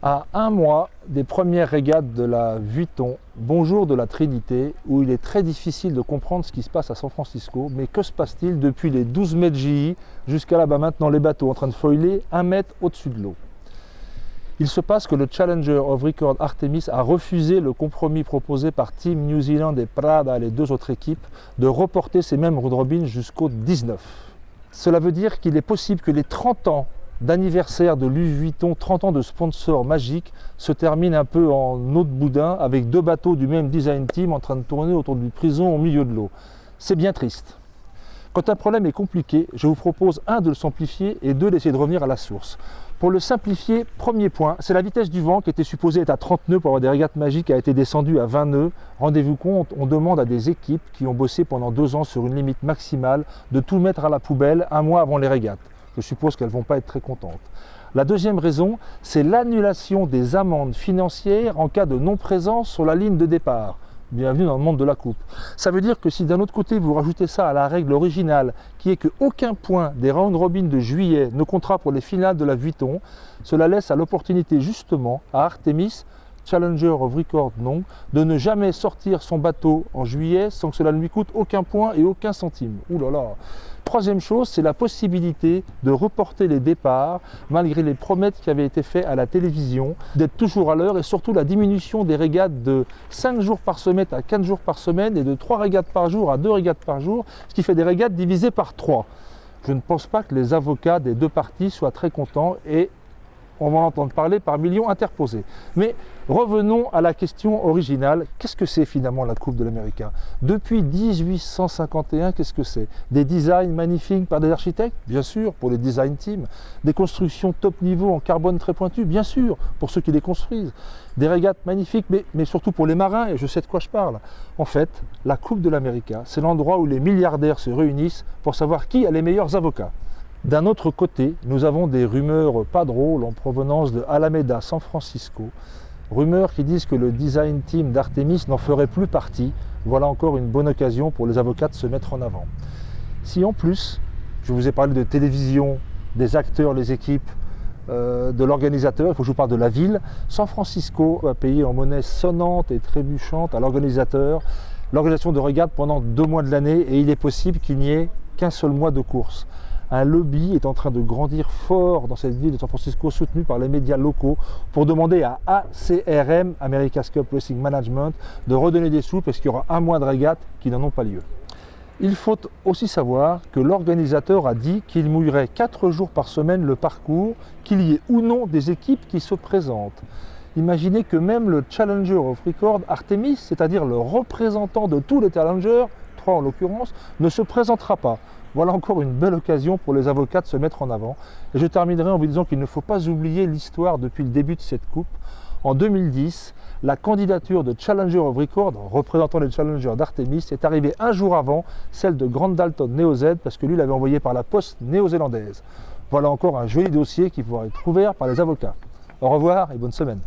À un mois des premières régates de la Vuitton, bonjour de la Trinité, où il est très difficile de comprendre ce qui se passe à San Francisco, mais que se passe-t-il depuis les 12 mètres JI jusqu'à là-bas maintenant les bateaux en train de foiler 1 mètre au-dessus de l'eau? Il se passe que le Challenger of Record Artemis a refusé le compromis proposé par Team New Zealand et Prada, les deux autres équipes, de reporter ces mêmes round robin jusqu'au 19. Cela veut dire qu'il est possible que les 30 ans d'anniversaire de Louis Vuitton, 30 ans de sponsor magique, se termine un peu en eau de boudin avec deux bateaux du même design team en train de tourner autour d'une prison au milieu de l'eau. C'est bien triste. Quand un problème est compliqué, je vous propose de le simplifier et d'essayer de revenir à la source. Pour le simplifier, premier point, c'est la vitesse du vent qui était supposée être à 30 nœuds pour avoir des régates magiques a été descendue à 20 nœuds. Rendez-vous compte, on demande à des équipes qui ont bossé pendant 2 ans sur une limite maximale de tout mettre à la poubelle 1 mois avant les régates. Je suppose qu'elles ne vont pas être très contentes. La deuxième raison, c'est l'annulation des amendes financières en cas de non-présence sur la ligne de départ. Bienvenue dans le monde de la coupe. Ça veut dire que si d'un autre côté vous rajoutez ça à la règle originale, qui est qu'aucun point des round robin de juillet ne comptera pour les finales de la Vuitton, cela laisse à l'opportunité justement à Artemis, Challenger of Record non, de ne jamais sortir son bateau en juillet sans que cela ne lui coûte aucun point et aucun centime. Ouh là là. Troisième chose, c'est la possibilité de reporter les départs malgré les promesses qui avaient été faites à la télévision, d'être toujours à l'heure et surtout la diminution des régates de 5 jours par semaine à 4 jours par semaine et de 3 régates par jour à 2 régates par jour, ce qui fait des régates divisées par 3. Je ne pense pas que les avocats des deux parties soient très contents et on va en entendre parler par millions interposés. Mais revenons à la question originale. Qu'est-ce que c'est finalement la Coupe de l'América? Depuis 1851, qu'est-ce que c'est? Des designs magnifiques par des architectes? Bien sûr, pour les design teams. Des constructions top niveau en carbone très pointu? Bien sûr, pour ceux qui les construisent. Des régates magnifiques, mais surtout pour les marins, et je sais de quoi je parle. En fait, la Coupe de l'América, c'est l'endroit où les milliardaires se réunissent pour savoir qui a les meilleurs avocats. D'un autre côté, nous avons des rumeurs pas drôles en provenance de Alameda, San Francisco. Rumeurs qui disent que le design team d'Artemis n'en ferait plus partie. Voilà encore une bonne occasion pour les avocats de se mettre en avant. Si en plus, je vous ai parlé de télévision, des acteurs, les équipes, de l'organisateur, il faut que je vous parle de la ville. San Francisco a payé en monnaie sonnante et trébuchante à l'organisateur l'organisation de régates pendant 2 mois de l'année et il est possible qu'il n'y ait qu'un seul mois de course. Un lobby est en train de grandir fort dans cette ville de San Francisco, soutenu par les médias locaux, pour demander à ACRM, America's Cup Racing Management, de redonner des sous parce qu'il y aura 1 mois de régates qui n'en ont pas lieu. Il faut aussi savoir que l'organisateur a dit qu'il mouillerait 4 jours par semaine le parcours, qu'il y ait ou non des équipes qui se présentent. Imaginez que même le Challenger of Record Artemis, c'est-à-dire le représentant de tous les challengers, 3 en l'occurrence, ne se présentera pas. Voilà encore une belle occasion pour les avocats de se mettre en avant. Et je terminerai en vous disant qu'il ne faut pas oublier l'histoire depuis le début de cette coupe. En 2010, la candidature de Challenger of Record, représentant les challengers d'Artemis, est arrivée 1 jour avant celle de Grant Dalton Neo-Z, parce que lui l'avait envoyé par la poste néo-zélandaise. Voilà encore un joli dossier qui pourra être ouvert par les avocats. Au revoir et bonne semaine.